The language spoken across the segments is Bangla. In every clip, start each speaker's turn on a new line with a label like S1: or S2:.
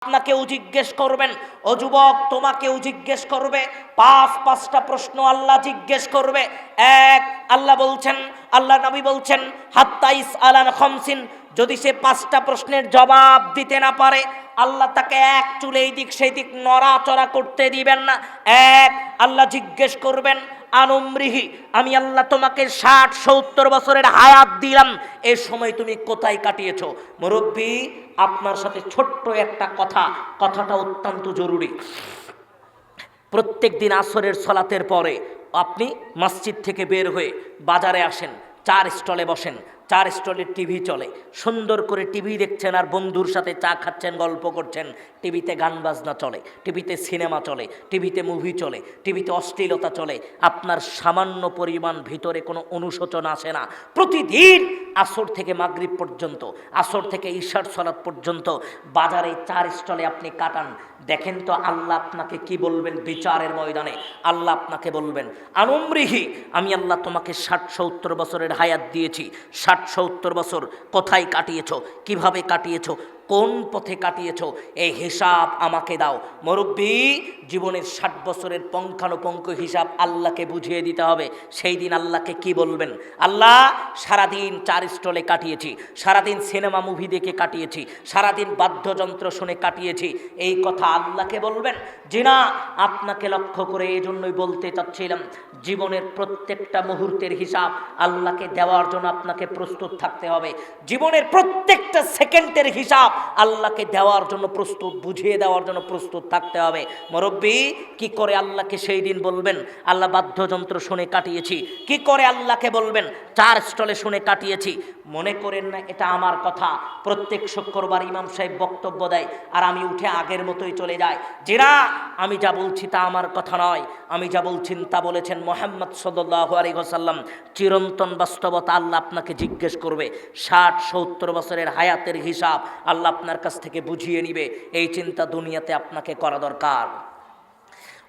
S1: আপনাকেও জিজ্ঞেস করবেন, ও যুবক তোমাকেও জিজ্ঞেস করবে। পাঁচটা প্রশ্ন আল্লাহ জিজ্ঞেস করবে। এক, আল্লাহ বলছেন, আল্লাহ নবী বলছেন, হাত্তাইস আলান খামসিন, যদি সে পাঁচটা প্রশ্নের জবাব দিতে না পারে আল্লাহ তাকে এক চুল এই দিক সেই দিক নড়াচড়া করতে দিবেন না। এক, আল্লাহ জিজ্ঞেস করবেন আনুমরিহি, আমি আল্লাহ তোমাকে 60-70 বছরের হায়াত দিলাম, এই সময় তুমি কোথায় কাটিয়েছো? মুরব্বী, আপনার সাথে ছোট্ট একটা কথাটা অত্যন্ত জরুরি। প্রত্যেক দিন আসরের সালাতের পরে আপনি মসজিদ থেকে বের হয়ে বাজারে আসেন, চার স্টলে বসেন, চার স্টলে টিভি চলে, সুন্দর করে টিভি দেখছেন আর বন্ধুর সাথে চা খাচ্ছেন, গল্প করছেন। টিভিতে গান বাজনা চলে, টিভিতে সিনেমা চলে, টিভিতে মুভি চলে, টিভিতে অশ্লীলতা চলে। আপনার সামান্য পরিমাণ ভিতরে কোনো অনুশোচনা আসে না। প্রতিদিন আসর থেকে মাগরিব পর্যন্ত, আসর থেকে ঈশার সালাত পর্যন্ত বাজারে চার স্টলে আপনি কাটান। দেখেন তো আল্লাহ আপনাকে কি বলবেন বিচারের ময়দানে? আল্লাহ আপনাকে বলবেন আনুমরিহি, আমি আল্লাহ তোমাকে 60-70 বছরের হায়াত দিয়েছি, 60-70 বছর কোথায় কাটিয়েছো, কিভাবে কাটিয়েছো, কোন পথে কাটিয়েছো, এই হিসাব আমাকে দাও। মুরব্বী, জীবনের 60 বছরের পঙ্খানুপঙ্খ হিসাব আল্লাহকে বুঝিয়ে দিতে হবে। সেই দিন আল্লাহকে কি বলবেন? আল্লাহ, সারাদিন চার স্টলে কাটিয়েছি, সারাদিন সিনেমা মুভি দেখে কাটিয়েছি, সারাদিন বাদ্যযন্ত্র শুনে কাটিয়েছি, এই কথা আল্লাহকে বলবেন? জি না, আপনাকে লক্ষ্য করে এই জন্যই বলতে চাচ্ছিলাম, জীবনের প্রত্যেকটা মুহূর্তের হিসাব আল্লাহকে দেওয়ার জন্য আপনাকে প্রস্তুত থাকতে হবে। জীবনের প্রত্যেকটা সেকেন্ডের হিসাব আল্লাহকে দেওয়ার জন্য প্রস্তুত, বুঝিয়ে দেওয়ার জন্য প্রস্তুত থাকতে হবে। মুরব্বী, কি করে আল্লাহকে সেই দিন বলবেন আল্লাহ বাদ্যযন্ত্র শুনে কাটিয়েছি? কি করে আল্লাহকে বলবেন চার স্টলে শুনে কাটিয়েছি? মনে করেন না এটা আমার কথা। প্রত্যেক শুক্রবার ইমাম সাহেব বক্তব্য দেয় আর আমি উঠে আগের মতোই চলে যাই। যেরা আমি যা বলছি তা আমার কথা নয়, আমি যা বলছেন তা বলেছেন মুহাম্মদ সাল্লাল্লাহু আলাইহি ওয়াসাল্লাম। চিরন্তন বাস্তবতা আল্লাহ আপনাকে জিজ্ঞেস করবে। 60-70 বছরের হায়াতের হিসাব আল্লাহ আপনার কাছ থেকে বুঝিয়ে নিবে। এই চিন্তা দুনিয়াতে আপনাকে করা দরকার।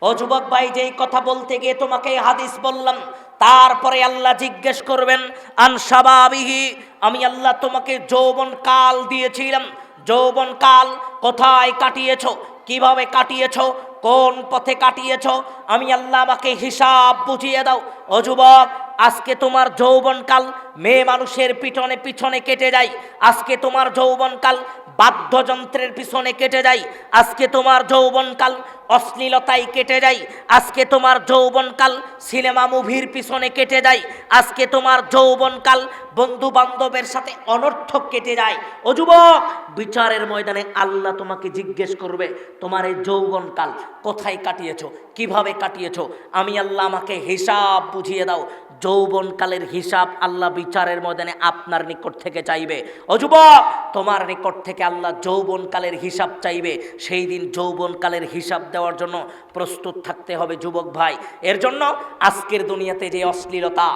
S1: ও যুবক ভাই, যেই কথা বলতে গিয়ে তোমাকে হাদিস বললাম, তারপরে আল্লাহ জিজ্ঞেস করবেন আন শাবাবিহি, আমি আল্লাহ তোমাকে যৌবন কাল দিয়েছিলাম, যৌবন কাল কোথায় কাটিয়েছো, কিভাবে কাটিয়েছো, কোন পথে কাটিয়েছো, আমি আল্লাহ আমাকে হিসাব বুঝিয়ে দাও। ও যুবক, আজকে তোমার যৌবনকাল মেয়ে মানুষের পিছনে পিছনে কেটে যায়, আজকে তোমার যৌবনকাল বাদ্যযন্ত্রের পিছনে কেটে যায়, আজকে তোমার যৌবনকাল অশ্লীলতায় কেটে যায়, আজকে তোমার যৌবনকাল সিনেমা মুভির পিছনে কেটে যায়, আজকে তোমার যৌবনকাল বন্ধু বান্ধবের সাথে অনর্থক কেটে যায়। ও যুবক, বিচারের ময়দানে আল্লাহ তোমাকে জিজ্ঞেস করবে তোমার এই যৌবনকাল কোথায় কাটিয়েছো, কিভাবে কাটিয়েছো, আমি আল্লাহ আমাকে হিসাব বুঝিয়ে দাও। যৌবনকালের হিসাব আল্লাহ বিচারের ময়দানে আপনার নিকট থেকে চাইবে। ও যুবক, তোমার নিকট থেকে আল্লাহ যৌবনকালের হিসাব চাইবে। সেই দিন যৌবনকালের হিসাব দেওয়ার জন্য প্রস্তুত থাকতে হবে যুবক ভাই। এর জন্য আজকের দুনিয়াতে যে অশ্লীলতা,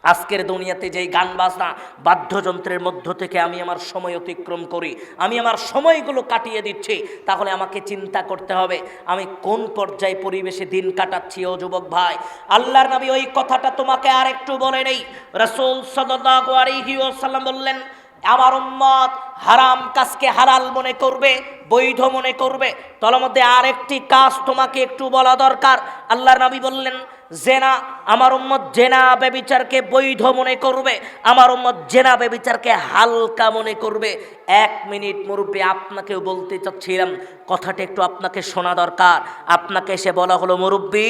S1: আজকের দুনিয়াতে যেই গান বাজনা বাদ্যযন্ত্রের মধ্য থেকে আমি আমার সময় অতিক্রম করি, আমি আমার সময়গুলো কাটিয়ে দিচ্ছি, তাহলে আমাকে চিন্তা করতে হবে আমি কোন পর্যায়ে পরিবেশে দিন কাটাচ্ছি। ও যুবক ভাই, আল্লাহর নবী ওই কথাটা তোমাকে আর একটু বলে নেই। রাসূল সাল্লাল্লাহু আলাইহি ওয়াসাল্লাম বললেন, আমার উম্মত হারাম কাজকে হালাল মনে করবে, বৈধ মনে করবে। তার মধ্যে আরেকটি কাজ তোমাকে একটু বলা দরকার। আল্লাহর নবী বললেন, জেনা, আমার উম্মত জেনা ব্যভিচারকে বৈধ মনে করবে, আমার উম্মত জেনা ব্যভিচারকে হালকা মনে করবে। 1 মিনিট মুরব্বী, আপনাকেও বলতে চাচ্ছিলাম, কথাটা একটু আপনাকে শোনা দরকার। আপনাকে এসে বলা হলো, মুরব্বী,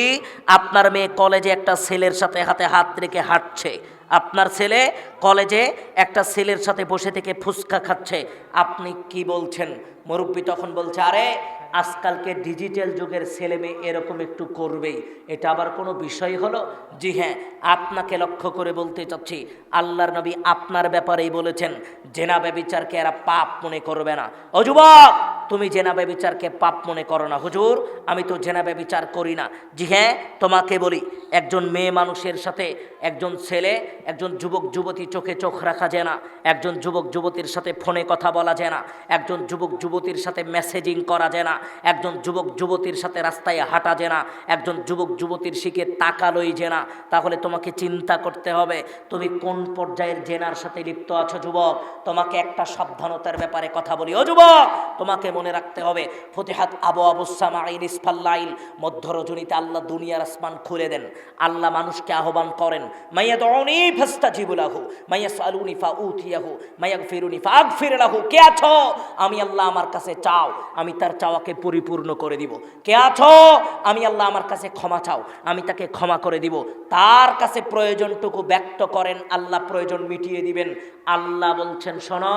S1: আপনার মেয়ে কলেজে একটা ছেলের সাথে হাতে হাত রেখে হাঁটছে, আপনার ছেলে কলেজে একটা ছেলের সাথে বসে থেকে ফুচকা খাচ্ছে, আপনি কি বলছেন? মুরব্বী তখন বলছে, আরে আজকালকে ডিজিটাল যুগের ছেলে মেয়ে এরকম একটু করবেই, এটা আবার কোনো বিষয় হলো? জি হ্যাঁ, আপনাকে লক্ষ্য করে বলতে চাচ্ছি, আল্লাহর নবী আপনার ব্যাপারেই বলেছেন জেনা ব্যভিচারকে এরা পাপ মনে করবে না। ও যুবক, তুমি জেনা ব্যভিচারকে পাপ মনে করো না। হুজুর, আমি তো জেনা ব্যভিচার করি না। জি হ্যাঁ, তোমাকে বলি, একজন মেয়ে মানুষের সাথে একজন ছেলে, একজন যুবক যুবতী চোখে চোখ রাখা যায় না, একজন যুবক যুবতীর সাথে ফোনে কথা বলা যায় না, একজন যুবক যুবতীর সাথে মেসেজিং করা যায় না, একজন যুবক যুবতীর সাথে রাস্তায় হাঁটা জেনা, একজন যুবক যুবতীর শিখে তাকালোই জেনা। তাহলে তোমাকে চিন্তা করতে হবে তুমি কোন পর্যায়ের জেনার সাথে লিপ্ত আছো। যুবক, তোমাকে একটা সাবধানতার ব্যাপারে কথা বলি। ও যুবক, তোমাকে মনে রাখতে হবে ফতিহাত আবু আবুসামাইন ইসফাল্লাইল, মধ্য রজনীতে আল্লাহ দুনিয়ার আসমান খুলে দেন। আল্লাহ মানুষকে আহ্বান করেন, মাইয়াদউনি ফাস্তাজিবু লাহু মাইয়াসআলুনি ফাউতিয়াহু মাইয়াগফিরুনি ফাগফির লাহু। কে আছো? আমি আল্লাহ আমার কাছে চাও, আমি তার চাওয়াকে পরিপূর্ণ করে দিব। কে আছো? আমি আল্লাহ আমার কাছে ক্ষমা চাও, আমি তাকে ক্ষমা করে দিব। তার কাছে প্রয়োজনটুকু ব্যক্ত করেন, আল্লাহ প্রয়োজন মিটিয়ে দিবেন। আল্লাহ বলছেন শোনো,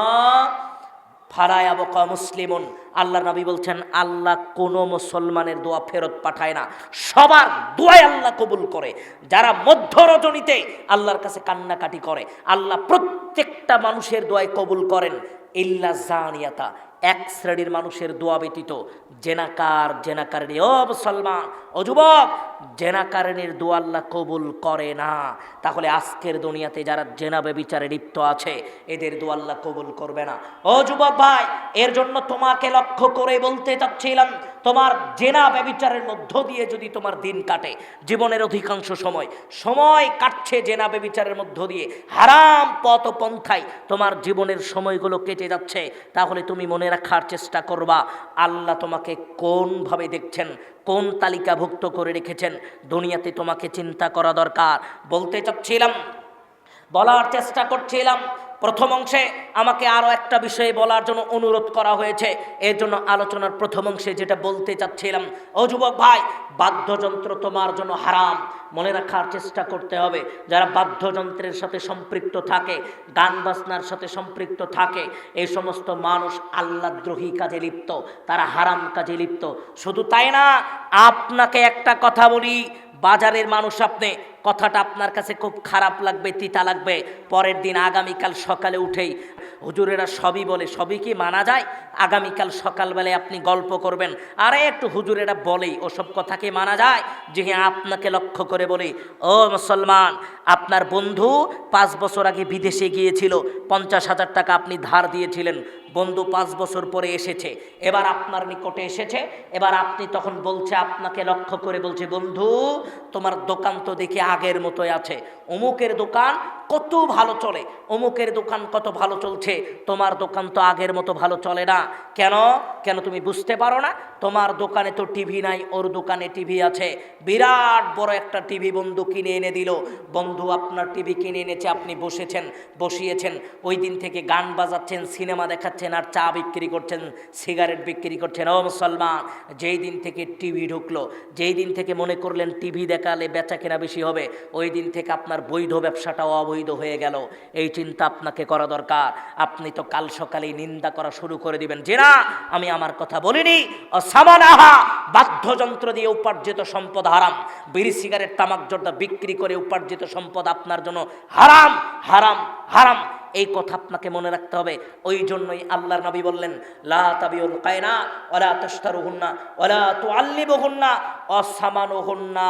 S1: ফারায়াবকা মুসলিমুন, আল্লাহর নবী বলছেন আল্লাহ কোনো মুসলমানের দোয়া ফেরত পাঠায় না, সবার দোয়াই আল্লাহ কবুল করে। যারা মধ্য রজনীতে আল্লাহর কাছে কান্নাকাটি করে, আল্লাহ প্রত্যেকটা মানুষের দোয়াই কবুল করেন, ইল্লা জানিয়াতা, এক শ্রেণীর মানুষের দোয়া ব্যতীত। জেনাকারিনী, ও মুসলমান, ও যুবক, জেনাকারিনীর দোয়া আল্লাহ কবুল করে না। তাহলে আজকের দুনিয়াতে যারা জেনা ব্যভিচারে লিপ্ত আছে, এদের দোয়া আল্লাহ কবুল করবে না। ও যুবক ভাই, এর জন্য তোমাকে লক্ষ্য করে বলতে চাচ্ছিলাম, তোমার জেনা ব্যভিচারের মধ্য দিয়ে যদি তোমার দিন কাটে, জীবনের অধিকাংশ সময় কাটছে জেনা ব্যভিচারের মধ্য দিয়ে, হারাম পথ পন্থায় তোমার জীবনের সময়গুলো কেটে যাচ্ছে, তাহলে তুমি মনে রাখার চেষ্টা করবা আল্লাহ তোমাকে কোনভাবে দেখছেন, কোন তালিকাভুক্ত করে রেখেছেন। দুনিয়াতে তোমাকে চিন্তা করা দরকার। বলতে চাচ্ছিলাম, বলার চেষ্টা করছিলাম, প্রথম অংশে আমাকে আরও একটা বিষয়ে বলার জন্য অনুরোধ করা হয়েছে। এর জন্য আলোচনার প্রথম অংশে যেটা বলতে চাচ্ছিলাম, ও যুবক ভাই, বাদ্যযন্ত্র তোমার জন্য হারাম। মনে রাখার চেষ্টা করতে হবে, যারা বাদ্যযন্ত্রের সাথে সম্পৃক্ত থাকে, গান বাজনার সাথে সম্পৃক্ত থাকে, এই সমস্ত মানুষ আল্লাহদ্রোহী কাজে লিপ্ত, তারা হারাম কাজে লিপ্ত। শুধু তাই না, আপনাকে একটা কথা বলি, বাজারের মানুষ আপনি, কথাটা আপনার কাছে খুব খারাপ লাগবে, তিতা লাগবে। পরের দিন আগামীকাল সকালে উঠেই হুজুরেরা সবই বলে, সবই কি মানা যায়? আগামীকাল সকালবেলায় আপনি গল্প করবেন, আরে একটু হুজুরেরা বলেই ওসব কথাকে মানা যায়? যে হ্যাঁ, আপনাকে লক্ষ্য করে বলি, ও মুসলমান, আপনার বন্ধু 5 বছর আগে বিদেশে গিয়েছিল, 50,000 টাকা আপনি ধার দিয়েছিলেন। বন্ধু 5 বছর পরে এসেছে, এবার আপনার নিকটে এসেছে, এবার আপনি তখন বলছে, আপনাকে লক্ষ্য করে বলছে, বন্ধু তোমার দোকান তো দেখি আগের মতোই আছে, অমুকের দোকান কত ভালো চলে, অমুকের দোকান কত ভালো চলছে, তোমার দোকান তো আগের মতো ভালো চলে না। কেন কেন তুমি বুঝতে পারো না? তোমার দোকানে তো টিভি নাই, ওর দোকানে টিভি আছে। বিরাট বড় একটা টিভি বন্ধু কিনে এনে দিল। বন্ধু আপনার টিভি কিনে এনেছে, আপনি বসিয়েছেন, ওই দিন থেকে গান বাজাচ্ছেন, সিনেমা দেখাচ্ছেন, আর চা বিক্রি করছেন, সিগারেট বিক্রি করছেন। ও মুসলমান, যেই দিন থেকে টিভি ঢুকলো, যেই দিন থেকে মনে করলেন টিভি দেখালে বেচা কেনা বেশি হবে, ওই দিন থেকে আপনার বৈধ ব্যবসাটাও অবৈধ হয়ে গেল। এই চিন্তা আপনাকে করা দরকার। আপনি তো কাল সকালেই নিন্দা করা শুরু করে দিবেন যে না, আমি আমার কথা বলিনি। অসামানাহা, বাদ্যযন্ত্র দিয়ে উপার্জিত সম্পদ হারাম। বিড়ি সিগারেট তামাক জর্দা বিক্রি করে উপার্জিত সম্পদ আপনার জন্য হারাম, হারাম, হারাম। এই কথা আপনাকে মনে রাখতে হবে। ওই জন্যই আল্লাহর নবী বললেন, লা তাবিউল কায়না ওয়ালা তাশতারুহুন্না ওয়ালা তুআল্লিবুহুন্না অসামানুহুন্না।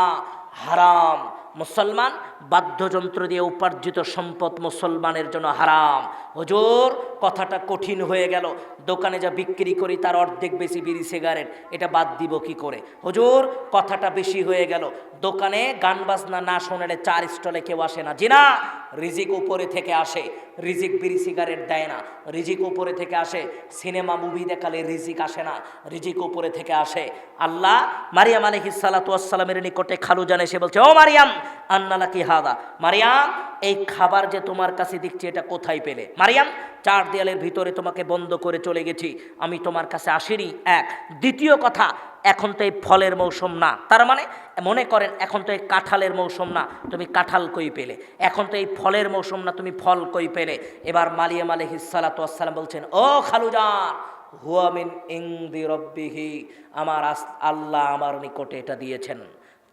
S1: হারাম। মুসলমান, বাদ্যযন্ত্র দিয়ে উপার্জিত সম্পদ মুসলমানের জন্য হারাম। হুজুর, কথাটা কঠিন হয়ে গেল, দোকানে যা বিক্রি করি তার অর্ধেক বেশি বিড়ি সিগারেট, এটা বাদ দিব কি করে? হুজুর, কথাটা বেশি হয়ে গেল, দোকানে গান বাজনা না শোনালে 4 স্টলে কেউ আসে না। জি না, রিজিক উপরে থেকে আসে, রিজিক বিড়ি সিগারেট দেয় না, রিজিক উপরে থেকে আসে। সিনেমা মুভি দেখালে রিজিক আসে না, রিজিক উপরে থেকে আসে। আল্লাহ মারিয়াম আলাইহিস সালাতু ওয়াস সালামের নিকটে খালু জানে, সে বলছে, ও মারিয়াম, আন্না লাকি হাদা, মারিয়াম, এই খাবার যে তোমার কাছে দিচ্ছি এটা কোথায় পেলে? মারিয়াম, 4 দেয়ালের ভিতরে তোমাকে বন্ধ করে চলে গেছি, আমি তোমার কাছে আসিনি। এক, দ্বিতীয় কথা, এখন তো এই ফলের মৌসুম না, তার মানে মনে করেন এখন তো এই কাঁঠালের মৌসুম না, তুমি কাঁঠাল কই পেলে? এখন তো এই ফলের মৌসুম না, তুমি ফল কই পেলে? এবার মারিয়াম আলাইহিস সালাতু ওয়াস সালাম বলছেন, ও খালুজান, হুয়া মিন ইনদি রাব্বিহি, আমার আল্লাহ আমার নিকটে এটা দিয়েছেন।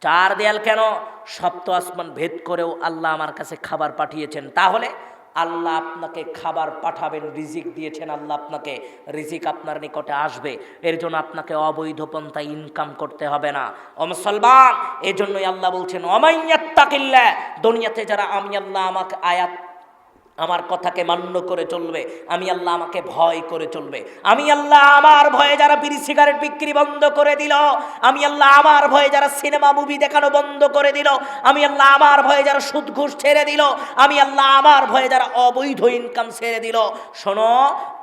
S1: 4 দেয়াল কেন, সপ্ত আসমান ভেদ করেও আল্লাহ আমার কাছে খাবার পাঠিয়েছেন। তাহলে আল্লাহ আপনাকে খাবার পাঠাবেন, রিজিক দিয়েছেন, আল্লাহ আপনাকে রিজিক আপনার নিকটে আসবে। এর জন্য আপনাকে অবৈধ পন্থায় ইনকাম করতে হবে না। ও মুসলমান, এই জন্যই আল্লাহ বলছেন, ওমাইয়াত্তাকিল্লাহ, দুনিয়াতে যারা আমি আল্লাহ আমাকে আমার কথাকে মান্য করে চলবে, আমি আল্লাহ আমাকে ভয় করে চলবে, আমি আল্লাহ আমার ভয়ে যারা বিড়ি সিগারেট বিক্রি বন্ধ করে দিল, আমি আল্লাহ আমার ভয়ে যারা সিনেমা মুভি দেখানো বন্ধ করে দিল, আমি আল্লাহ আমার ভয়ে যারা সুদ ঘুষ ছেড়ে দিল, আমি আল্লাহ আমার ভয়ে যারা অবৈধ ইনকাম ছেড়ে দিল, শোনো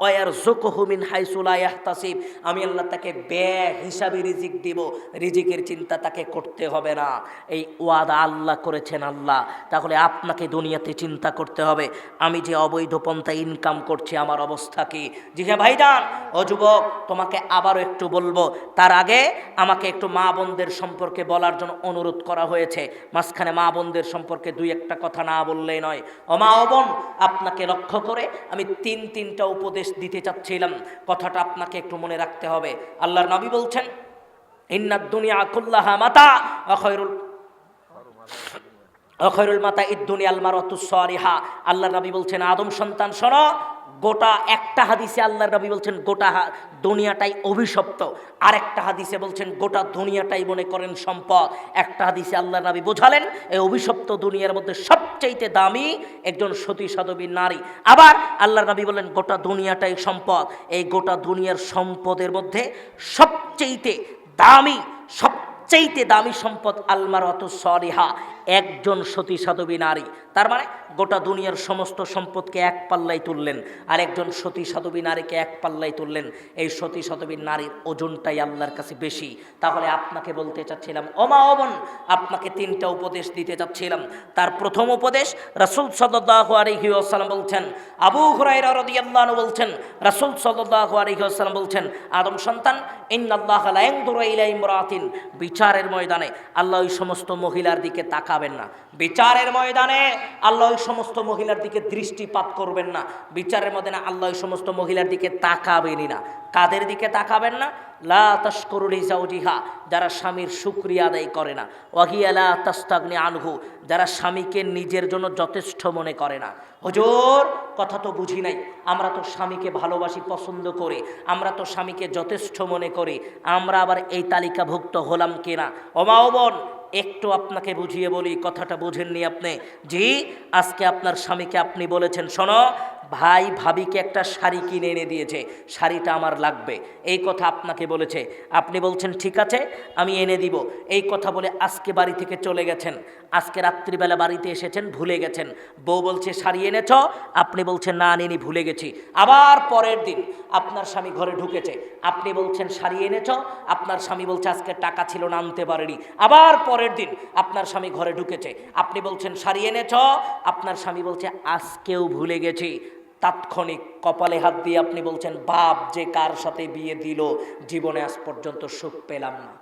S1: ওয়ারযুকহু মিন হাইসু লা ইয়াহতাসিব, আমি আল্লাহ তাকে হিসাবে রিজিক দিব, রিজিকের চিন্তা তাকে করতে হবে না। এই ওয়াদা আল্লাহ করেছেন আল্লাহ। তাহলে আপনাকে দুনিয়াতে চিন্তা করতে হবে, আমি যে অবৈধ পন্থায় ইনকাম করছি আমার অবস্থা কি। জি হ্যাঁ ভাইজান, ও যুবক, তোমাকে আবারও একটু বলবো, তার আগে আমাকে একটু মা বোনদের সম্পর্কে বলার জন্য অনুরোধ করা হয়েছে। মাঝখানে মা বোনদের সম্পর্কে দুই একটা কথা না বললেই নয়। ও মা ও বোন, আপনাকে লক্ষ্য করে আমি তিনটা উপদেশ দিতে চাচ্ছিলাম, কথাটা আপনাকে একটু মনে রাখতে হবে। আল্লাহর নবী বলছেন, ইন্নাদ দুনিয়া কুল্লাহা মাতা ওয়া খয়রুল মাতা ইদ-দুনিয়াল মারাতুস সালিহা। আল্লাহর নবী বলছেন, আদম সন্তান শোনো, গোটা একটা হাদিসে আল্লাহর নবী বলছেন গোটা দুনিয়াটাই অভিশপ্ত, আরেকটা হাদিসে বলছেন গোটা দুনিয়াটাই মনে করেন সম্পদ। একটা হাদিসে আল্লাহর নবী বোঝালেন এই অভিশপ্ত দুনিয়ার মধ্যে সবচাইতে দামি একজন সতী সাধবী নারী। আবার আল্লাহর নবী বলেন গোটা দুনিয়াটাই সম্পদ, এই গোটা দুনিয়ার সম্পদের মধ্যে সবচাইতে দামি সম্পদ আল-মারাতুস সালিহা, একজন সতী সাধবী নারী। তার মানে গোটা দুনিয়ার সমস্ত সম্পদকে এক পাল্লায় তুললেন, আর একজন সতী সাধবী নারীকে এক পাল্লায় তুললেন। এই সতী সাধবী নারীর ওজনটাই আল্লাহর কাছে বেশি। তাহলে আপনাকে বলতে চাচ্ছিলাম, ওমা ওবন, আপনাকে তিনটা উপদেশ দিতে চাচ্ছিলাম। তার প্রথম উপদেশ, রাসূল সাল্লাল্লাহু আলাইহি ওয়াসাল্লাম বলছেন, আবু হুরায়রা রাদিয়াল্লাহু আনহু বলছেন, রাসূল সাল্লাল্লাহু আলাইহি ওয়াসাল্লাম বলছেন, আদম সন্তান, ইন্নাল্লাহা লা ইয়ানজুরু ইলা ইমরাতিন, বিচারের ময়দানে আল্লাহ ওই সমস্ত মহিলার দিকে তাকাবেন না। বিচারের ময়দানে আল্লাহ ওই সমস্ত মহিলার দিকে দৃষ্টিপাত করবেন না। বিচারের ময়দানে আল্লাহ ওই সমস্ত মহিলার দিকে তাকাবেনই না। কাদের দিকে তাকাবেন না? লা তাশকুরু লিজাওজিহা, যারা স্বামীর শুকরিয়া আদায় করে না। ওয়াহিয়া লা তাস্তাগনি আনহু, যারা স্বামীকে নিজের জন্য যথেষ্ট মনে করে না। হুজুর, কথা তো বুঝি নাই, আমরা তো স্বামীকে ভালোবাসি, পছন্দ করি, আমরা তো স্বামীকে যথেষ্ট মনে করি, আমরা আবার এই তালিকাভুক্ত হলাম কিনা? ওমা ও বোন, একটু আপনাকে বুঝিয়ে বলি, কথাটা বুঝেননি আপনি। জি, আজকে আপনার স্বামীকে আপনি বলেছেন, শোনো ভাই, ভাবিকে একটা শাড়ি কিনে এনে দিয়েছে, শাড়িটা আমার লাগবে, এই কথা আপনাকে বলেছে। আপনি বলছেন ঠিক আছে আমি এনে দিব, এই কথা বলে আজকে বাড়ি থেকে চলে গেছেন। আজকে রাত্রিবেলা বাড়িতে এসেছেন, ভুলে গেছেন। বউ বলছে শাড়ি এনেছ, আপনি বলছেন না আনিনি, ভুলে গেছি। আবার পরের দিন আপনার স্বামী ঘরে ঢুকেছে, আপনি বলছেন শাড়ি এনেছ, আপনার স্বামী বলছে আজকে টাকা ছিল না, আনতে পারেনি। আবার পরের দিন আপনার স্বামী ঘরে ঢুকেছে, আপনি বলছেন শাড়ি এনেছ, আপনার স্বামী বলছে আজকেও ভুলে গেছি। তাৎক্ষণিক কপালে হাত দিয়ে আপনি বলছেন, বাপ যে কার সাথে বিয়ে দিল, জীবনে আজ পর্যন্ত সুখ পেলাম না।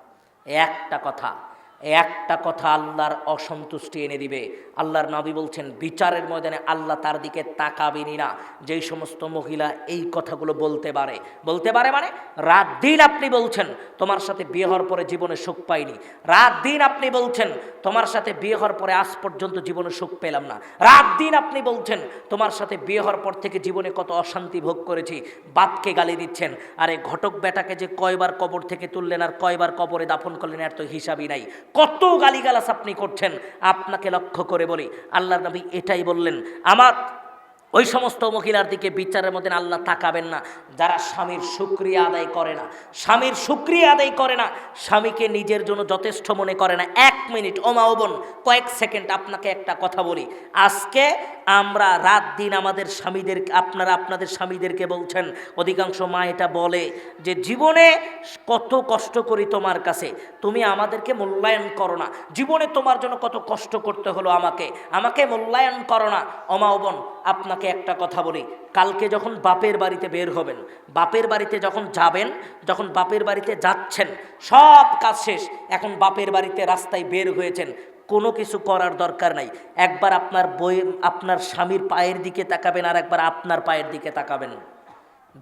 S1: একটা কথা আল্লাহর অসন্তুষ্টি এনে দিবে। আল্লাহর নবী বলছেন, বিচারের ময়দানে আল্লাহ তার দিকে তাকাবেনই না। যেই সমস্ত মহিলা এই কথাগুলো বলতে পারে মানে রাত দিন আপনি বলছেন তোমার সাথে বিয়ে হওয়ার পরে জীবনে সুখ পাইনি, রাত দিন আপনি বলছেন তোমার সাথে বিয়ে হওয়ার পরে আজ পর্যন্ত জীবনে সুখ পেলাম না, রাত দিন আপনি বলছেন তোমার সাথে বিয়ে হওয়ার পর থেকে জীবনে কত অশান্তি ভোগ করেছি, বাপকে গালি দিচ্ছেন। আরে ঘটক বেটাকে যে কয়বার কবর থেকে তুললেন আর কয়বার কবরে দাফন করলেন, এর তো হিসাবই নাই। কত গালিগালাজ আপনি করছেন। আপনাকে লক্ষ্য করে বলি, আল্লাহর নবী এটাই বললেন, আমার ওই সমস্ত মহিলার দিকে বিচারের মধ্যে আল্লাহ তাকাবেন না যারা স্বামীর শুকরিয়া আদায় করে না, স্বামীকে নিজের জন্য যথেষ্ট মনে করে না। 1 মিনিট ওমা ও বোন, কয়েক সেকেন্ড আপনাকে একটা কথা বলি। আজকে আমরা রাত দিন আমাদের স্বামীদের, আপনাদের স্বামীদেরকে বলছেন, অধিকাংশ মা এটা বলে যে জীবনে কত কষ্ট করি তোমার কাছে, তুমি আমাদেরকে মূল্যায়ন করো না, জীবনে তোমার জন্য কত কষ্ট করতে হলো আমাকে মূল্যায়ন করো না। ওমা ও বোন, আপনাকে একটা কথা বলি, কালকে যখন বাপের বাড়িতে বের হবেন, বাপের বাড়িতে যখন যাবেন, যখন বাপের বাড়িতে যাচ্ছেন, সব কাজ শেষ, এখন বাপের বাড়িতে রাস্তায় বের হয়েছেন, কোনো কিছু করার দরকার নাই। একবার আপনার স্বামীর পায়ের দিকে তাকাবেন, আর একবার আপনার পায়ের দিকে তাকাবেন,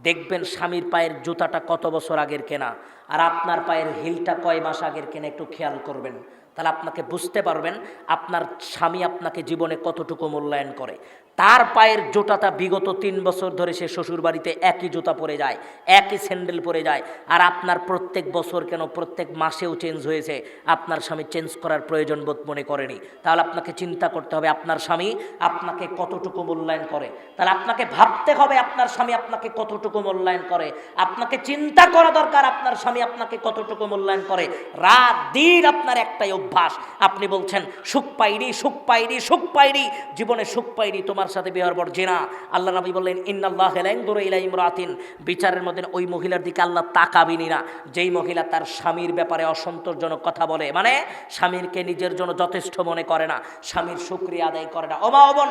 S1: দেখবেন স্বামীর পায়ের জুতাটা কত বছর আগের কেনা, আর আপনার পায়ের হিলটা কয় মাস আগের কেনা, একটু খেয়াল করবেন। তাহলে আপনাকে বুঝতে পারবেন আপনার স্বামী আপনাকে জীবনে কতটুকু মূল্যায়ন করে। তার পায়ের জুতাটা বিগত 3 বছর ধরে সে শ্বশুর বাড়িতে একই জুতা পরে যায়, একই স্যান্ডেল পরে যায়, আর আপনার প্রত্যেক বছর কেন প্রত্যেক মাসেও চেঞ্জ হয়েছে, আপনার স্বামী চেঞ্জ করার প্রয়োজন বোধ মনে করেনি। তাহলে আপনাকে চিন্তা করতে হবে আপনার স্বামী আপনাকে কতটুকু মূল্যায়ন করে। তাহলে আপনাকে ভাবতে হবে আপনার স্বামী আপনাকে কতটুকু মূল্যায়ন করে। আপনাকে চিন্তা করা দরকার আপনার স্বামী আপনাকে কতটুকু মূল্যায়ন করে। রাত দিন আপনার একটাই অভ্যাস, আপনি বলছেন সুখ পাইনি, সুখ পাইনি, সুখ পাইনি, জীবনে সুখ পাইনি, তোমার সাথে বিয়ার পর জিনা। আল্লাহ নবী বললেন ইন্নাল্লাহা লা ইয়ানজুরু ইলা ইমরাতিন, বিচারের মধ্যে ওই মহিলার দিকে আল্লাহ তাকাবেনই না যেই মহিলা তার স্বামীর ব্যাপারে অসন্তোষজনক কথা বলে, মানে স্বামীরকে নিজের জন্য যথেষ্ট মনে করে না, স্বামীর শুকরিয়া আদায় করে না। ওমা ওবন,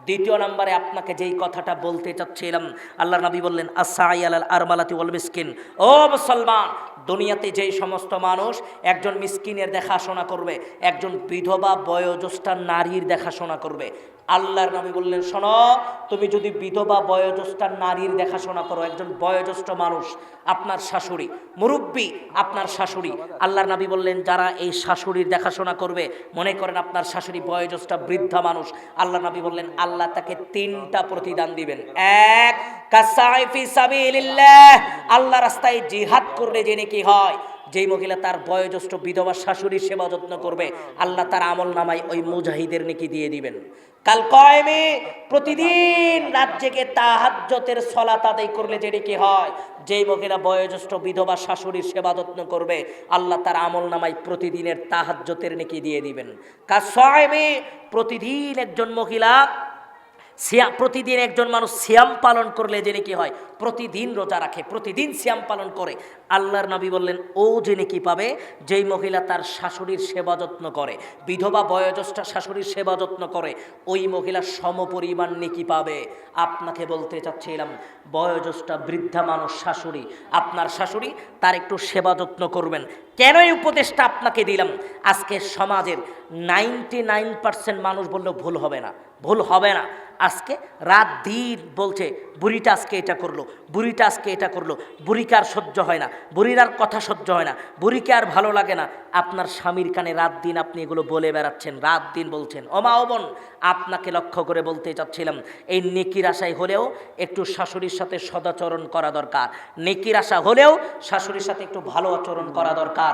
S1: দ্বিতীয় নম্বরে আপনাকে যেই কথাটা বলতে চাচ্ছিলাম, আল্লাহ নবী বললেন আসসাই আলাল আরমালাতি ওয়াল মিসকিন। ও মুসলমান, দুনিয়াতে যেই সমস্ত মানুষ একজন মিসকিনের দেখাশোনা করবে, একজন বিধবা বয়োজ্যেষ্ঠ নারীর দেখাশোনা করবে, আল্লাহর নবী বললেন শোনো, তুমি যদি বিধবা বয়োজ্যেষ্ঠ নারীর দেখাশোনা করো, একজন বয়োজ্যেষ্ঠ মানুষ আপনার শাশুড়ি, মুরব্বী আপনার শাশুড়ি, আল্লাহর নবী বললেন যারা এই শাশুড়ির দেখাশোনা করবে, মনে করেন আপনার শাশুড়ি বয়োজ্যেষ্ঠ বৃদ্ধা মানুষ, আল্লাহ নবী বললেন আল্লাহ তাকে 3টা প্রতিদান দিবেন। এক, কাসাই ফি সাবিলিল্লাহ, আল্লাহ রাস্তায় জিহাদ করলে যে নেকি হয়, যেই মহিলা তার বয়োজ্যেষ্ঠ বিধবা শাশুড়ির সেবা যত্ন করবে, আল্লাহ তার আমল নামায় ওই মুজাহিদের নেকি দিয়ে দিবেন। কাল কয়েমে, প্রতিদিন রাত জেগে তাহাজ্জুদের সালাত আদায় করলে যে নেকি হয়, যেই মহিলা বয়োজ্যেষ্ঠ বিধবা শাশুড়ির সেবা যত্ন করবে, আল্লাহ তার আমল নামায় প্রতিদিনের তাহাজ্জুদের নেকি দিয়ে দিবেন। কাসাইমে, প্রতিদিন একজন মহিলা প্রতিদিন একজন মানুষ সিয়াম পালন করলে যে নাকি হয়, প্রতিদিন রোজা রাখে, প্রতিদিন সিয়াম পালন করে, আল্লাহর নবী বললেন ও যে নাকি পাবে যেই মহিলা তার শাশুড়ির সেবা যত্ন করে, বিধবা বয়োজ্যেষ্ঠ শাশুড়ির সেবা যত্ন করে, ওই মহিলা সমপরিমাণ নেকি পাবে। আপনাকে বলতে চাচ্ছিলাম বয়োজ্যেষ্ঠ বৃদ্ধা মানুষ শাশুড়ি, আপনার শাশুড়ি, তার একটু সেবা যত্ন করবেন। কেন এই উপদেশটা আপনাকে দিলাম? আজকে সমাজের 99% মানুষ বললেও ভুল হবে না, ভুল হবে না, আজকে রাত দিন বলছে বুড়িটা আজকে এটা করলো, বুড়িটা আজকে এটা করলো, বুড়িকে আর সহ্য হয় না, বুড়ির আর কথা সহ্য হয় না, বুড়িকে আর ভালো লাগে না। আপনার স্বামীর কানে রাত দিন আপনি এগুলো বলে বেড়াচ্ছেন, রাত দিন বলছেন। ওমা ও বোন, আপনাকে লক্ষ্য করে বলতে চাচ্ছিলাম এই নেকির আশায় হলেও একটু শাশুড়ির সাথে সদাচরণ করা দরকার, নেকির আশা হলেও শাশুড়ির সাথে একটু ভালো আচরণ করা দরকার।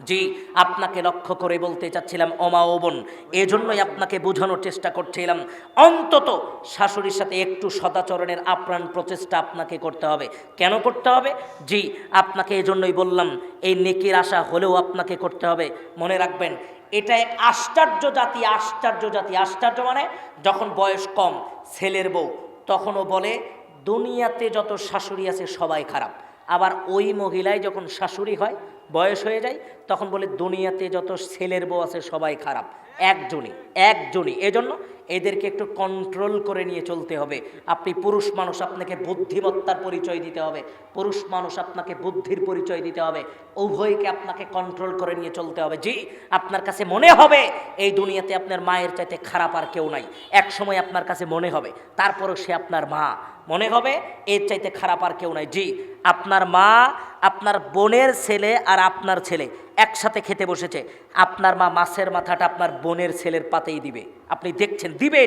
S1: জি, আপনাকে লক্ষ্য করে বলতে চাচ্ছিলাম ওমা ও বোন, এজন্যই আপনাকে বোঝানোর চেষ্টা করছিলাম অন্তত শাশুড়ির সাথে একটু সদাচরণের আপ্রাণ প্রচেষ্টা আপনাকে করতে হবে। কেন করতে হবে? জি, আপনাকে এজন্যই বললাম এই নেকির আশা হলেও আপনাকে করতে হবে। মনে রাখবেন এটা এক আশ্চর্য জাতি, আশ্চর্য জাতি। আশ্চর্য মানে যখন বয়স কম ছেলের বউ, তখনও বলে দুনিয়াতে যত শাশুড়ি আছে সবাই খারাপ। আবার ওই মহিলায় যখন শাশুড়ি হয়, বয়স হয়ে যায়, তখন বলে দুনিয়াতে যত ছেলের বউ আছে সবাই খারাপ। একজনই। এজন্য এদেরকে একটু কন্ট্রোল করে নিয়ে চলতে হবে। আপনি পুরুষ মানুষ, আপনাকে বুদ্ধিমত্তার পরিচয় দিতে হবে, পুরুষ মানুষ আপনাকে বুদ্ধির পরিচয় দিতে হবে, উভয়কে আপনাকে কন্ট্রোল করে নিয়ে চলতে হবে। জি, আপনার কাছে মনে হবে এই দুনিয়াতে আপনার মায়ের চাইতে খারাপ আর কেউ নাই, এক সময় আপনার কাছে মনে হবে, তারপরও সে আপনার মা, মনে হবে এর চাইতে খারাপ আর কেউ নাই। জি, আপনার মা, আপনার বোনের ছেলে আর আপনার ছেলে একসাথে খেতে বসেছে, আপনার মা মাছের মাথাটা আপনার বোনের ছেলের পাতেই দিবে। আপনি দেখছেন দিবে,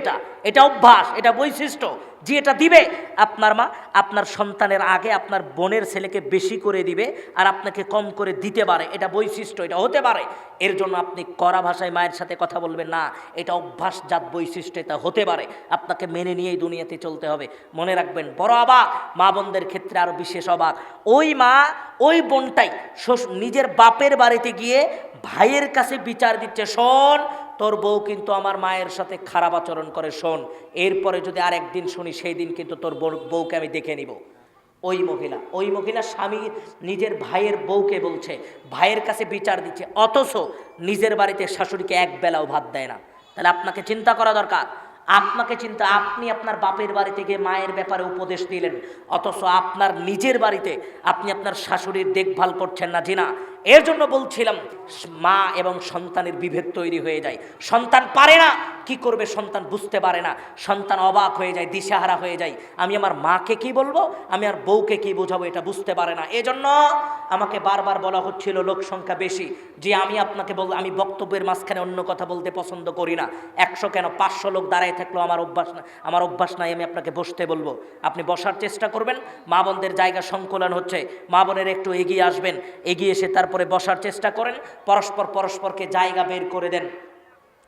S1: এটা অভ্যাস, এটা বৈশিষ্ট্য। জি, এটা দিবে। আপনার মা আপনার সন্তানের আগে আপনার বোনের ছেলেকে বেশি করে দিবে আর আপনাকে কম করে দিতে পারে, এটা বৈশিষ্ট্য, এটা হতে পারে। এর জন্য আপনি কড়া ভাষায় মায়ের সাথে কথা বলবেন না, এটা অভ্যাসজাত বৈশিষ্ট্য, এটা হতে পারে। আপনাকে মেনে নিয়েই দুনিয়াতে চলতে হবে। মনে রাখবেন, বড় অবাক মা বোনদের ক্ষেত্রে আরও বিশেষ অবাক, ওই মা ওই বোনটাই নিজের বাপের বাড়িতে গিয়ে ভাইয়ের কাছে বিচার দিচ্ছে, শোন তোর বউ কিন্তু আমার মায়ের সাথে খারাপ আচরণ করে, শোন, এরপরে যদি আর একদিন শুনি সেই দিন কিন্তু তোর বউকে আমি দেখে নিব। ওই মহিলা স্বামী নিজের ভাইয়ের বউকে বলছে, ভাইয়ের কাছে বিচার দিচ্ছে, অথচ নিজের বাড়িতে শাশুড়িকে এক বেলাও ভাত দেয় না। তাহলে আপনাকে চিন্তা করা দরকার। আপনি আপনার বাপের বাড়িতে গিয়ে মায়ের ব্যাপারে উপদেশ দিলেন, অথচ আপনার নিজের বাড়িতে আপনি আপনার শাশুড়ির দেখভাল করছেন না। জি না, এর জন্য বলছিলাম মা এবং সন্তানের বিভেদ তৈরি হয়ে যায়। সন্তান পারে না, কি করবে সন্তান বুঝতে পারে না, সন্তান অবাক হয়ে যায়, দিশেহারা হয়ে যায়। আমি আমার মাকে কি বলবো, আমি আর বউকে কি বোঝাবো, এটা বুঝতে পারে না। এজন্য আমাকে বারবার বলা হচ্ছিল লোক সংখ্যা বেশি, যে আমি আপনাকে আমি বক্তব্যের মাঝখানে অন্য কথা বলতে পছন্দ করি না। 100 কেন 500 লোক দাঁড়ায় থাকলেও আমার অভ্যাস নাই, আমি আপনাকে বসতে বলবো। আপনি বসার চেষ্টা করবেন। মা বোনদের জায়গা সংকুলন হচ্ছে, মা বোনের একটু এগিয়ে আসবেন, এগিয়ে এসে তারপরে বসার চেষ্টা করেন। পরস্পরকে জায়গা বের করে দেন।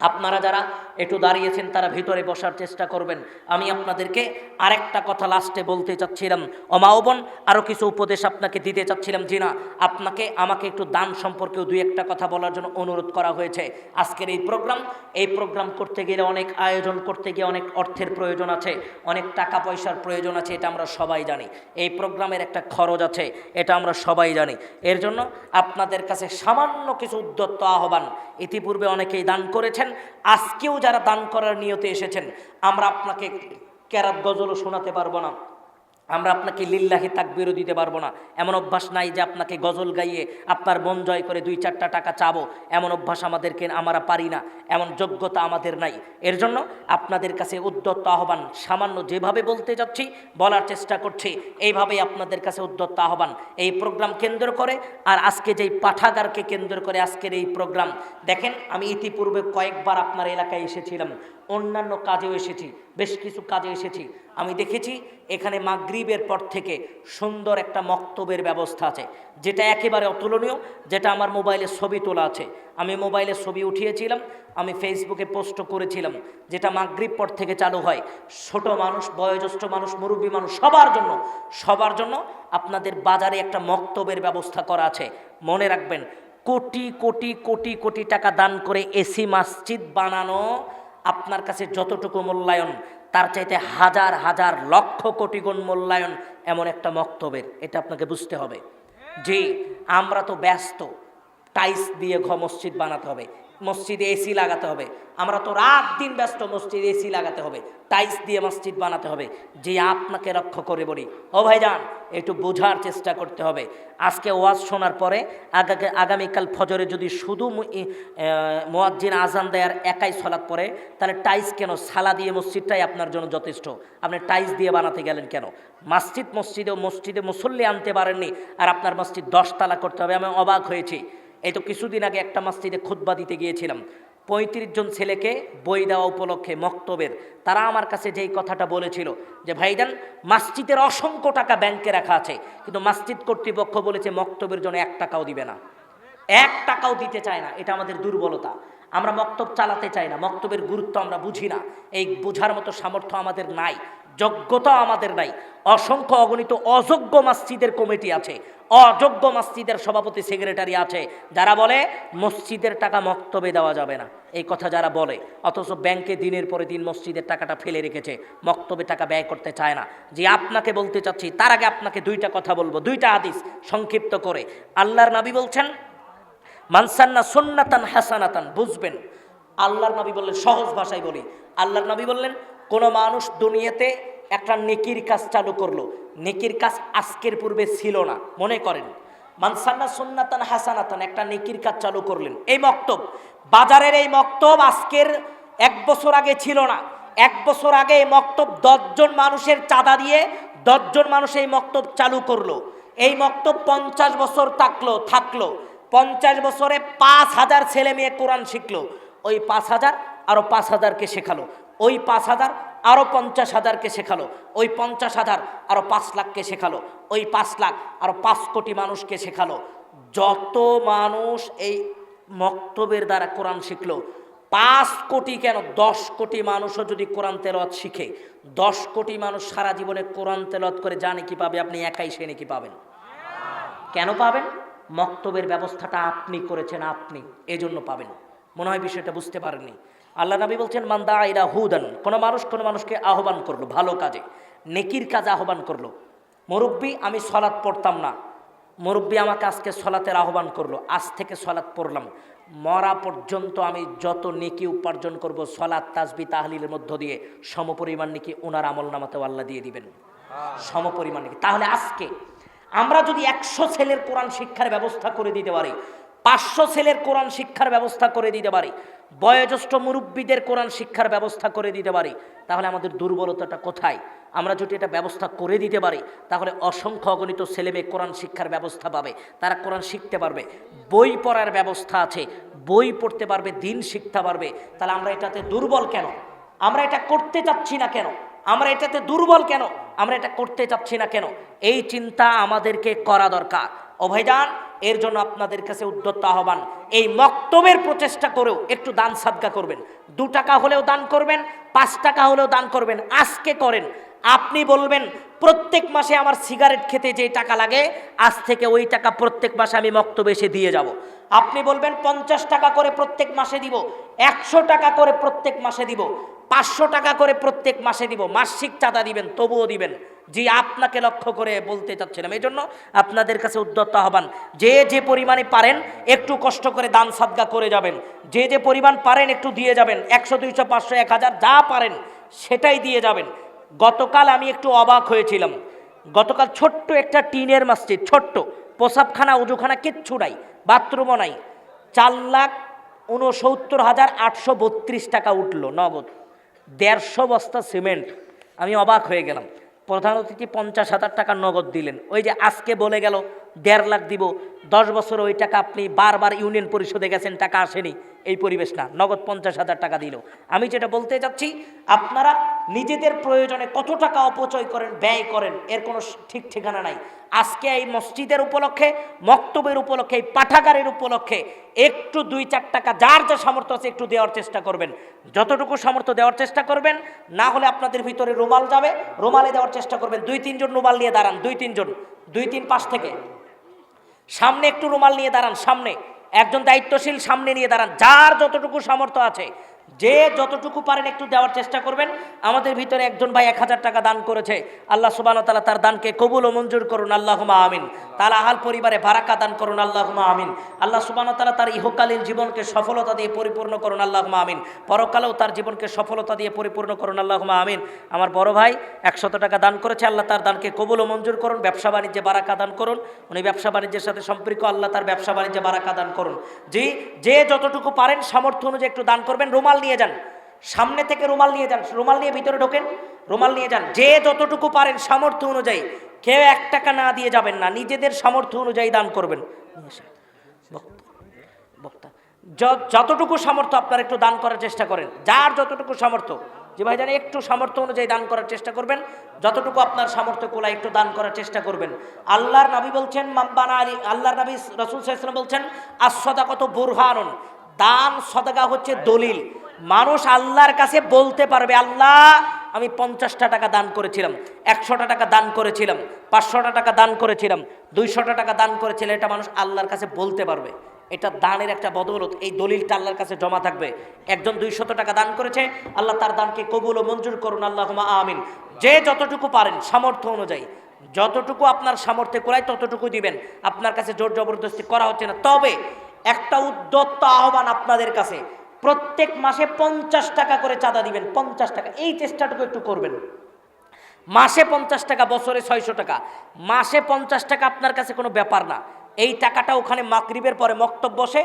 S1: আপনারা যারা একটু দাঁড়িয়েছেন তারা ভিতরে বসার চেষ্টা করবেন। আমি আপনাদেরকে আরেকটা কথা লাস্টে বলতে চাচ্ছিলাম। মা বোন, আরও কিছু উপদেশ আপনাকে দিতে চাচ্ছিলাম। জি না, আমাকে একটু দান সম্পর্কেও দুই একটা কথা বলার জন্য অনুরোধ করা হয়েছে। আজকের এই প্রোগ্রাম করতে গেলে অনেক আয়োজন করতে গিয়ে অনেক অর্থের প্রয়োজন আছে, অনেক টাকা পয়সার প্রয়োজন আছে, এটা আমরা সবাই জানি। এই প্রোগ্রামের একটা খরচ আছে, এটা আমরা সবাই জানি। এর জন্য আপনাদের কাছে সামান্য কিছু উদ্যত্ত আহ্বান। ইতিপূর্বে অনেকেই দান করেছেন, আজকেও যারা দান করার নিয়তে এসেছেন, আমরা আপনাকে কেরাত গজলও শোনাতে পারবো না, আমরা আপনাকে লিল্লাহি তাকবীরও দিতে পারবো না। এমন অভ্যাস নাই যে আপনাকে গজল গাইয়ে আপনার মন জয় করে 2-4টা টাকা চাবো, এমন অভ্যাস আমরা পারি না, এমন যোগ্যতা আমাদের নাই। এর জন্য আপনাদের কাছে উদ্যত্ত আহ্বান, সামান্য যেভাবে বলতে যাচ্ছি বলার চেষ্টা করছি, এইভাবেই আপনাদের কাছে উদ্যত্ত আহ্বান। এই প্রোগ্রাম কেন্দ্র করে আর আজকে যেই পাঠাগারকে কেন্দ্র করে আজকের এই প্রোগ্রাম, দেখেন আমি ইতিপূর্বে কয়েকবার আপনার এলাকায় এসেছিলাম, অন্যান্য কাজেও এসেছি, বেশ কিছু কাজে এসেছি। আমি দেখেছি এখানে মাগরিবের পর থেকে সুন্দর একটা মক্তবের ব্যবস্থা আছে, যেটা একেবারে অতুলনীয়, যেটা আমার মোবাইলে ছবি তোলা আছে। আমি মোবাইলে ছবি উঠিয়েছিলাম, আমি ফেসবুকে পোস্টও করেছিলাম, যেটা মাগরিব পর থেকে চালু হয়। ছোট মানুষ, বয়োজ্যেষ্ঠ মানুষ, মুরব্বী মানুষ, সবার জন্য আপনাদের বাজারে একটা মক্তবের ব্যবস্থা করা আছে। মনে রাখবেন, কোটি কোটি কোটি কোটি টাকা দান করে এসি মসজিদ বানানো আপনার কাছে যতটুকু মূল্যায়ন, তার চাইতে হাজার হাজার লক্ষ কোটি গুণ মূল্যায়ন এমন একটা মক্তবের। এটা আপনাকে বুঝতে হবে। যে আমরা তো ব্যস্ত, টাইলস দিয়ে মসজিদ বানাতে হবে, মসজিদে এসি লাগাতে হবে, আমরা তো রাত দিন ব্যস্ত, মসজিদে এসি লাগাতে হবে, টাইলস দিয়ে মসজিদ বানাতে হবে। যে আপনাকে রক্ষা করে বলি, ও ভাইজান একটু বোঝার চেষ্টা করতে হবে। আজকে ওয়াজ শোনার পরে আগামীকাল ফজরে যদি শুধু মুয়াজ্জিন আজান দেয়ার একাই সালাত পড়ে, তাহলে টাইলস কেন? সালা দিয়ে মসজিদটাই আপনার জন্য যথেষ্ট। আপনি টাইলস দিয়ে বানাতে গেলেন কেন? মসজিদে মুসল্লি আনতে পারেননি, আর আপনার মসজিদ 10 তালা করতে হবে। আমি অবাক হয়েছি। এই তো কিছুদিন আগে একটা মসজিদে খুতবা দিতে গিয়েছিলাম, 35 জন ছেলেকে বই দেওয়া উপলক্ষে মক্তবের, তারা আমার কাছে যেই কথাটা বলেছিল যে ভাইজান, মসজিদের অসংখ্য টাকা ব্যাংকে রাখা আছে, কিন্তু মসজিদ কর্তৃপক্ষ বলেছে মক্তবের জন্য 1 টাকাও দিবে না, 1 টাকাও দিতে চায় না। এটা আমাদের দুর্বলতা, আমরা মক্তব চালাতে চাই না, মক্তবের গুরুত্ব আমরা বুঝি না, এই বোঝার মতো সামর্থ্য আমাদের নাই, যোগ্যতা আমাদের নাই। অসংখ্য অগণিত অযোগ্য মসজিদের কমিটি আছে, অযোগ্য মসজিদের সভাপতি সেক্রেটারি আছে, যারা বলে মসজিদের টাকা মক্তবে দেওয়া যাবে না, এই কথা যারা বলে, অথচ ব্যাংকে দিনের পরে দিন মসজিদের টাকাটা ফেলে রেখেছে, মক্তবে টাকা ব্যয় করতে চায় না। যে আপনাকে বলতে চাচ্ছি, তার আগে আপনাকে 2টা কথা বলবো, 2টা হাদিস সংক্ষিপ্ত করে। আল্লাহর নবী বলছেন, মানসান্না সুন্নাতান হাসানাতান, বুঝবেন। আল্লাহর নবী বললেন, সহজ ভাষায় বলি, আল্লাহর নবী বললেন, কোন মানুষ দুনিয়াতে একটা নেকির কাজ চালু করলো, নেকির কাজ আজকের পূর্বে ছিল না, মনে করেন মানসান্না সুন্নাতান হাসানাতান, একটা নেকির কাজ চালু করলেন। এই মক্তব, বাজারের এই মক্তব আজকের 1 বছর আগে ছিল না। 1 বছর আগে এই মক্তব 10 জন মানুষের চাঁদা দিয়ে 10 জন মানুষ এই মক্তব চালু করলো। এই মক্তব 50 বছর থাকলো 50 বছরে 5000 ছেলে মেয়ে কোরআন শিখলো। ওই 5000 আরো 5000কে শেখালো, ওই 5000 আরো 50,000কে শেখালো, ওই 50,000 আরো 5 লাখকে শেখালো, ওই 5 লাখ আরো 5 কোটি মানুষকে শেখালো। যত মানুষ এই মক্তবের দ্বারা কোরআন শিখলো, 5 কোটি কেন 10 কোটি মানুষও যদি কোরআন তেলাওয়াত শিখে, 10 কোটি মানুষ সারা জীবনে কোরআন তেলাওয়াত করে জানে কি পাবে? আপনি একাই সে নাকি পাবেন? কেন পাবেন? মক্তবের ব্যবস্থাটা আপনি করেছেন, আপনি এজন্য পাবেন। মনে হয় বিষয়টা বুঝতে পারেননি। আল্লাহ নবী বলছেন, মান দা ইলা হুদান, কোন মানুষকে আহ্বান করলো ভালো কাজে, নেকির কাজে আহ্বান করলো। মুরব্বী, আমি সলাৎ পড়তাম না, মুরব্বী আমাকে আজকে সলাতের আহ্বান করলো, আজ থেকে সলাৎ পড়লাম, মরা পর্যন্ত আমি যত নেকি উপার্জন করব সলাৎ তাসবিহ তাহলিলের মধ্য দিয়ে, সমপরিমাণ নেকি ওনার আমল নামাতেও আল্লাহ দিয়ে দিবেন, সমপরিমাণ নেকি। তাহলে আমরা যদি 100 ছেলের কোরআন শিক্ষার ব্যবস্থা করে দিতে পারি, 500 ছেলের কোরআন শিক্ষার ব্যবস্থা করে দিতে পারি, বয়োজ্যেষ্ঠ মুরব্বীদের কোরআন শিক্ষার ব্যবস্থা করে দিতে পারি, তাহলে আমাদের দুর্বলতাটা কোথায়? আমরা যদি এটা ব্যবস্থা করে দিতে পারি, তাহলে অসংখ্য অগণিত ছেলেমেয়ে কোরআন শিক্ষার ব্যবস্থা পাবে, তারা কোরআন শিখতে পারবে, বই পড়ার ব্যবস্থা আছে, বই পড়তে পারবে, দিন শিখতে পারবে। তাহলে আমরা এটাতে দুর্বল কেন? আমরা এটা করতে চাচ্ছি না কেন? আমরা এটাতে দুর্বল কেন? আমরা এটা করতে চাচ্ছি না কেন? এই চিন্তা আমাদেরকে করা দরকার। ও ভাইজান, এর জন্য আপনাদের কাছে উদ্যত আহ্বান, এই মক্তবের প্রচেষ্টা করেও একটু দান সাদকা করবেন। 2 টাকা হলেও দান করবেন, 5 টাকা হলেও দান করবেন, আজকে করেন। আপনি বলবেন প্রত্যেক মাসে আমার সিগারেট খেতে যে টাকা লাগে, আজ থেকে ওই টাকা প্রত্যেক মাসে আমি মক্তবে এসে দিয়ে যাব। আপনি বলবেন 50 টাকা করে প্রত্যেক মাসে দিব, 100 টাকা করে প্রত্যেক মাসে দিব, 500 টাকা করে প্রত্যেক মাসে দিব, মাসিক চাঁদা দিবেন, তবুও দিবেন। জি, আপনাকে লক্ষ্য করে বলতে চাচ্ছিলাম। এই জন্য আপনাদের কাছে উদ্যত আহ্বান, যে যে পরিমাণে পারেন একটু কষ্ট করে দান সাদকা করে যাবেন, যে যে পরিমাণ পারেন একটু দিয়ে যাবেন, 100, 200, 500, 1000 যা পারেন সেটাই দিয়ে যাবেন। গতকাল আমি একটু অবাক হয়েছিলাম। গতকাল ছোট্ট একটা টিনের মসজিদ, ছোট্ট প্রসাবখানা, উজুখানা কিচ্ছু নাই, বাথরুমও নাই, 4,69,832 টাকা উঠলো নগদ, 150 বস্তা সিমেন্ট। আমি অবাক হয়ে গেলাম। প্রধান অতিথি 50,000 টাকা নগদ দিলেন। ওই যে আজকে বলে গেল 1.5 লাখ দিব, 10 বছর ওই টাকা আপনি বারবার ইউনিয়ন পরিষদে গেছেন, টাকা আসেনি, এই পরিবেশ না, নগদ 50,000 টাকা দিল। আমি যেটা বলতে চাচ্ছি, আপনারা নিজেদের প্রয়োজনে কত টাকা অপচয় করেন, ব্যয় করেন, এর কোনো ঠিক ঠিকানা নাই। আজকে এই মসজিদের উপলক্ষে, মক্তবের উপলক্ষে, এই পাঠাগারের উপলক্ষে একটু 2-4 টাকা যার যা সামর্থ্য আছে একটু দেওয়ার চেষ্টা করবেন, যতটুকু সামর্থ্য দেওয়ার চেষ্টা করবেন। না হলে আপনাদের ভিতরে রুমাল যাবে, রুমালে দেওয়ার চেষ্টা করবেন। 2-3 জন রুমাল নিয়ে দাঁড়ান, 2-3 জন, 2-3 পাশ থেকে সামনে একটু রুমাল নিয়ে দাঁড়ান, সামনে একজন দায়িত্বশীল সামনে নিয়ে দাঁড়ান। যার যতটুকু সামর্থ্য আছে, যে যতটুকু পারেন একটু দেওয়ার চেষ্টা করবেন। আমাদের ভিতরে একজন ভাই 1000 টাকা দান করেছে, আল্লাহ সুবহানাহু ওয়া তাআলা তার দানকে কবুল ও মঞ্জুর করুন, আল্লাহুম্মা আমিন। তার আহাল পরিবারে বারাকা দান করুন, আল্লাহুম্মা আমিন। আল্লাহ সুবহানাহু ওয়া তাআলা তার ইহকালীন জীবনকে সফলতা দিয়ে পরিপূর্ণ করুন, আল্লাহুম্মা আমিন। পরকালেও তার জীবনকে সফলতা দিয়ে পরিপূর্ণ করুন, আল্লাহুম্মা আমিন। আমার বড় ভাই 100 টাকা দান করেছে, আল্লাহ তার দানকে কবুল ও মঞ্জুর করুন, ব্যবসা বাণিজ্যে বারাকা দান করুন। উনি ব্যবসা বাণিজ্যের সাথে সম্পৃক্ত, আল্লাহ তার ব্যবসা বাণিজ্যে বারাকা দান করুন। জি, যে যতটুকু পারেন সামর্থ্য অনুযায়ী একটু দান করবেন। রুমাল নিয়ে যান, সামনে থেকে রুমাল নিয়ে যান, রুমাল নিয়ে ভিতরে ঢোকেন, রুমাল নিয়ে যান। যে যতটুকু পারেন সামর্থ্য অনুযায়ী, কেউ 1 টাকা না দিয়ে যাবেন না, নিজেদের সামর্থ্য অনুযায়ী দান করবেন। বক্তা যতটুকু সামর্থ্য আপনার একটু দান করার চেষ্টা করেন, যার যতটুকু সামর্থ্য। যে ভাই জানি একটু সামর্থ্য অনুযায়ী দান করার চেষ্টা করবেন, যতটুকু আপনার সামর্থ্য কোলা একটু দান করার চেষ্টা করবেন। আল্লাহর নবী বলছেন, মাব্বানা আলী, আল্লাহর নবী রাসূল সাল্লাল্লাহু আলাইহি ওয়াসাল্লাম বলছেন, আস-সাদাকাতু বুরহানুন, দান সদকা হচ্ছে দলিল। মানুষ আল্লাহর কাছে বলতে পারবে, আল্লাহ আমি 50টা টাকা দান করেছিলাম, 100টা টাকা দান করেছিলাম, 500টা টাকা দান করেছিলাম, 200টা টাকা দান করেছিলাম। এটা মানুষ আল্লাহর কাছে বলতে পারবে। এটা দানের একটা বদৌলত, এই দলিলটা আল্লাহর কাছে জমা থাকবে। একজন 200 টাকা দান করেছে, আল্লাহ তার দানকে কবুল ও মঞ্জুর করুন, আল্লাহুম্মা আমিন। যে যতটুকু পারেন সামর্থ্য অনুযায়ী, যতটুকু আপনার সামর্থ্যে কোলায় ততটুকু দিবেন। আপনার কাছে জোর জবরদস্তি করা হচ্ছে না। তবে একটা উদ্যত আহ্বান আপনাদের কাছে, প্রত্যেক মাসে 50 টাকা করে চাঁদা দিবেন। 50 টাকা, এই চেষ্টাটুকু একটু করবেন। মাসে 50 টাকা, বছরে 600 টাকা। মাসে 50 টাকা আপনার কাছে কোনো ব্যাপার না। এই টাকাটা ওখানে মাগরিবের পরে মক্তব বসে,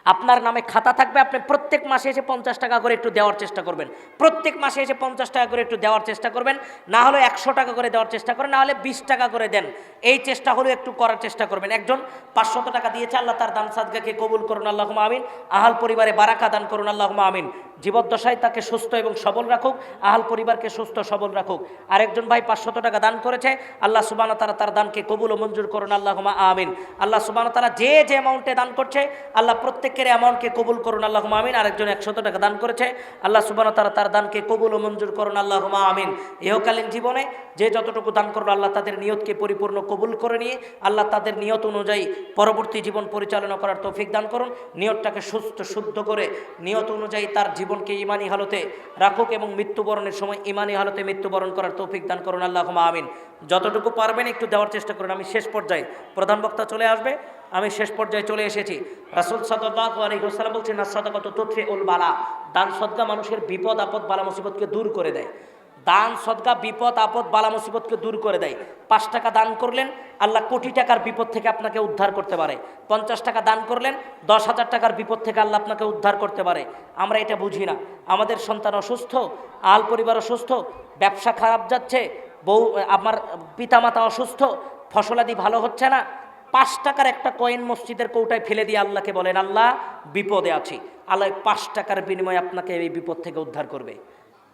S1: আপনার নামে খাতা থাকবে, আপনি প্রত্যেক মাসে এসে 50 টাকা করে একটু দেওয়ার চেষ্টা করবেন। প্রত্যেক মাসে এসে 50 টাকা করে একটু দেওয়ার চেষ্টা করবেন। না হলে 100 টাকা করে দেওয়ার চেষ্টা করেন, না হলে 20 টাকা করে দেন। এই চেষ্টা হলো একটু করার চেষ্টা করবেন। একজন 500 টাকা দিয়েছে, আল্লাহ তার দান সাদকাকে কবুল করুন, আল্লাহুম্মা আমিন। আহাল পরিবারে বারাকা দান করুন, আল্লাহুম্মা আমিন। জীবদ্দশায় তাকে সুস্থ এবং সবল রাখুক, আহাল পরিবারকে সুস্থ সবল রাখুক। আরেকজন ভাই 500 টাকা দান করেছে, আল্লাহ সুবহানাহু ওয়া তাআলা তার দানকে কবুল ও মঞ্জুর করুন, আল্লাহুম্মা আমিন। আল্লাহ সুবহানাহু ওয়া তাআলা যে যে অ্যামাউন্টে দান করছে, আল্লাহ প্রত্যেকের অ্যামাউন্টকে কবুল করুন, আল্লাহুম্মা আমিন। আরেকজন 100 টাকা দান করেছে, আল্লাহ সুবহানাহু ওয়া তাআলা তার দানকে কবুল ও মঞ্জুর করুন, আল্লাহুম্মা আমিন। ইহকালীন জীবনে যে যতটুকু দান করলো, আল্লাহ তাদের নিয়তকে পরিপূর্ণ কবুল করে নিয়ে আল্লাহ তাদের নিয়ত অনুযায়ী পরবর্তী জীবন পরিচালনা করার তৌফিক দান করুন। নিয়তটাকে সুস্থ শুদ্ধ করে নিয়ত অনুযায়ী তার জীবনকে ঈমানি হালতে রাখুক এবং মৃত্যুবরণের সময় ঈমানি হালতে মৃত্যুবরণ করার তৌফিক দান করুন, আল্লাহুম্মা আমিন। যতটুকু পারবেন একটু দেওয়ার চেষ্টা করুন। আমি শেষ পর্যায়ে, প্রধান বক্তা চলে আসবে, আমি শেষ পর্যায়ে চলে এসেছি। রাসূল সাল্লাল্লাহু আলাইহি ওয়াসাল্লাম বলছেন, আস-সাদাকাতু তুতফিউল বালা, দান সদকা মানুষের বিপদ আপদ বালা মুসিবতকে দূর করে দেয়। দান সদকা বিপদ আপদ বালা মুসিবতকে দূর করে দেয়। 5 টাকা দান করলেন, আল্লাহ কোটি টাকার বিপদ থেকে আপনাকে উদ্ধার করতে পারে। 50 টাকা দান করলেন, 10,000 টাকার বিপদ থেকে আল্লাহ আপনাকে উদ্ধার করতে পারে। আমরা এটা বুঝি না। আমাদের সন্তান অসুস্থ, আল পরিবার অসুস্থ, ব্যবসা খারাপ যাচ্ছে, বউ আমার পিতামাতা অসুস্থ, ফসলাদি ভালো হচ্ছে না, 5 টাকার একটা কয়েন মসজিদের কৌটায় ফেলে দিয়ে আল্লাহকে বলেন, আল্লাহ বিপদে আছি, আল্লাহ 5 টাকার বিনিময়ে আপনাকে এই বিপদ থেকে উদ্ধার করবে।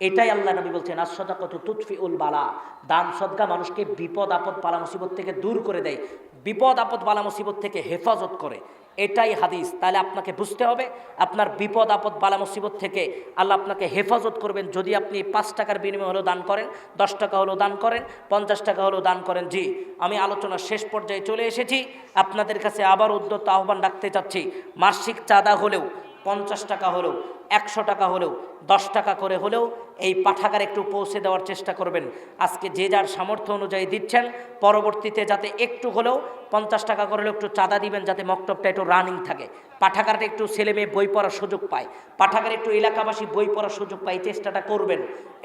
S1: এটাই আল্লাহ নবী বলছেন, আস-সাদাকাতু তুতফিউল বালা। দান সদকা মানুষকে বিপদ আপদ বালা মুসিবত থেকে দূর করে দেয়, বিপদ আপদ বালা মুসিবত থেকে হেফাজত করে। এটাই হাদিস। তাহলে আপনাকে বুঝতে হবে আপনার বিপদ আপদ বালা মুসিবত থেকে আল্লাহ আপনাকে হেফাজত করবেন যদি আপনি 5 টাকার বিনিময়ে হলেও দান করেন, 10 টাকা হলেও দান করেন, 50 টাকা হলেও দান করেন। জি, আমি আলোচনার শেষ পর্যায়ে চলে এসেছি। আপনাদের কাছে আবার উদ্যত আহ্বান রাখতে চাচ্ছি, মাসিক চাঁদা হলেও 50 টাকা হলেও 100 টাকা হলেও 10 টাকা করে হলেও এই পাঠাগারে একটু পৌঁছে দেওয়ার চেষ্টা করবেন। আজকে যে যার সামর্থ্য অনুযায়ী দিচ্ছেন, পরবর্তীতে যাতে একটু হলেও 50 টাকা করে হলেও একটু চাঁদা দিবেন, যাতে মক্তবটা একটু রানিং থাকে, পাঠাগারটা একটু ছেলে মেয়ে বই পড়ার সুযোগ পায়, পাঠাগারে একটু এলাকাবাসী বই পড়ার সুযোগ পায়। এই চেষ্টাটা করবেন,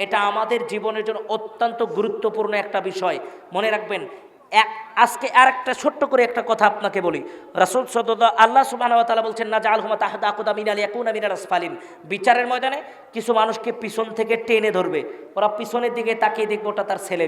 S1: এটা আমাদের জীবনের জন্য অত্যন্ত গুরুত্বপূর্ণ একটা বিষয়। মনে রাখবেন। আজকে আর একটা ছোট্ট করে একটা কথা আপনাকে বলি। রাসূল সাল্লাল্লাহু আল্লাহ সুবহানাহু ওয়া তাআলা বলছেন, না জাআলহুমা তাহতা আকদামিনা লিয়াকুনা মিনাল আসফালিন। বিচারের ময়দানে কিছু মানুষকে পিছন থেকে টেনে ধরবে, ওরা পিছনের দিকে তাকিয়ে দেখবে ওটা তার ছেলে।